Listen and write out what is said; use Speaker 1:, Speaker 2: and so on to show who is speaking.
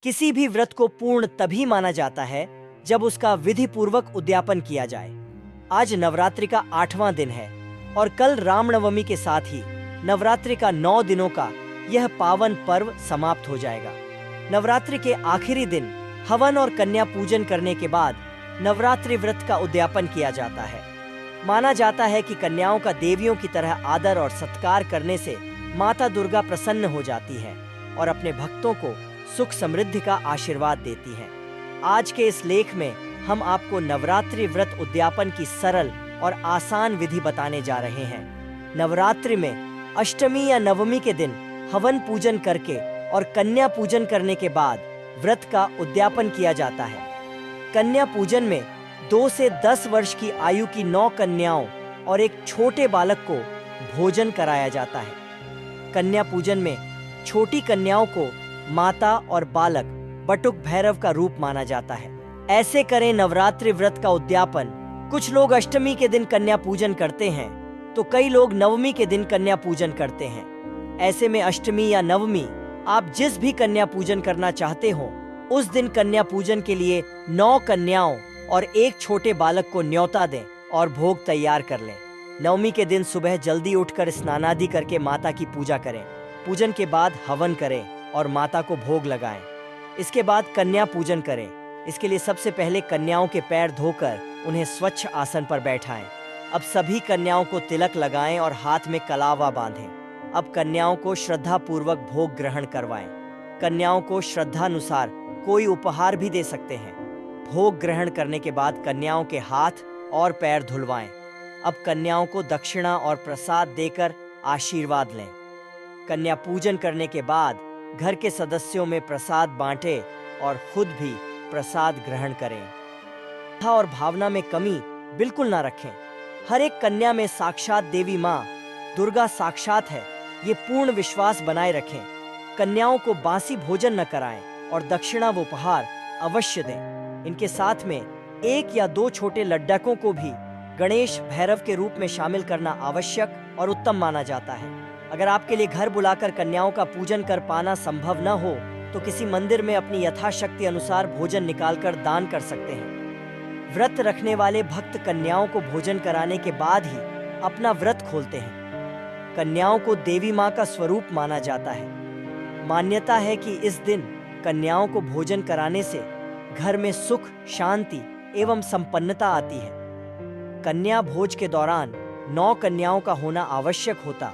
Speaker 1: किसी भी व्रत को पूर्ण तभी माना जाता है जब उसका विधि पूर्वक उद्यापन किया जाए। आज नवरात्रि का 8वां दिन है और कल रामनवमी के साथ ही नवरात्रि का 9 दिनों का यह पावन पर्व समाप्त हो जाएगा। नवरात्रि के आखिरी दिन हवन और कन्या पूजन करने के बाद नवरात्रि व्रत का उद्यापन किया जाता है। माना जाता है कि कन्याओं का देवियों की तरह आदर और सत्कार करने से माता दुर्गा प्रसन्न हो जाती है और अपने भक्तों को सुख समृद्धि का आशीर्वाद देती हैं। आज के इस लेख में हम आपको नवरात्रि व्रत उद्यापन की सरल और आसान विधि बताने जा रहे हैं। नवरात्रि में अष्टमी या नवमी के दिन हवन पूजन करके और कन्या पूजन करने के बाद व्रत का उद्यापन किया जाता है। कन्या पूजन में 2 से 10 वर्ष की आयु की 9 कन्याओं और एक छोटे बालक को भोजन कराया जाता है। कन्या पूजन में छोटी कन्याओं को माता और बालक बटुक भैरव का रूप माना जाता है। ऐसे करें नवरात्रि व्रत का उद्यापन। कुछ लोग अष्टमी के दिन कन्या पूजन करते हैं तो कई लोग नवमी के दिन कन्या पूजन करते हैं। ऐसे में अष्टमी या नवमी आप जिस भी कन्या पूजन करना चाहते हो उस दिन कन्या पूजन के लिए 9 कन्याओं और एक छोटे बालक को न्योता दें और भोग तैयार कर लें। नवमी के दिन सुबह जल्दी उठकर स्नानादि करके माता की पूजा करें। पूजन के बाद हवन करें और माता को भोग लगाएं। इसके बाद कन्या पूजन करें। इसके लिए सबसे पहले कन्याओं के पैर धोकर उन्हें स्वच्छ आसन पर बैठाएं। अब सभी कन्याओं को तिलक लगाएं और हाथ में कलावा बांधें। अब कन्याओं को श्रद्धा पूर्वक भोग ग्रहण करवाएं। कन्याओं को श्रद्धानुसार कोई उपहार भी दे सकते हैं। भोग ग्रहण करने के बाद कन्याओं के हाथ और पैर धुलवाएं। अब कन्याओं को दक्षिणा और प्रसाद देकर आशीर्वाद लें। कन्या पूजन करने के बाद घर के सदस्यों में प्रसाद बांटें और खुद भी प्रसाद ग्रहण करें। श्रद्धा और भावना में कमी बिल्कुल ना रखें। हर एक कन्या में साक्षात देवी माँ दुर्गा साक्षात है, ये पूर्ण विश्वास बनाए रखें। कन्याओं को बासी भोजन न कराएं और दक्षिणा व उपहार अवश्य दें। इनके साथ में 1 या 2 छोटे लड्डकों को भी गणेश भैरव के रूप में शामिल करना आवश्यक और उत्तम माना जाता है। अगर आपके लिए घर बुलाकर कन्याओं का पूजन कर पाना संभव न हो तो किसी मंदिर में अपनी यथाशक्ति अनुसार भोजन निकालकर दान कर सकते हैं। व्रत रखने वाले भक्त कन्याओं को भोजन कराने के बाद ही अपना व्रत खोलते हैं। कन्याओं को देवी माँ का स्वरूप माना जाता है। मान्यता है कि इस दिन कन्याओं को भोजन कराने से घर में सुख, शांति एवं संपन्नता आती है। कन्या भोज के दौरान 9 कन्याओं का होना आवश्यक होता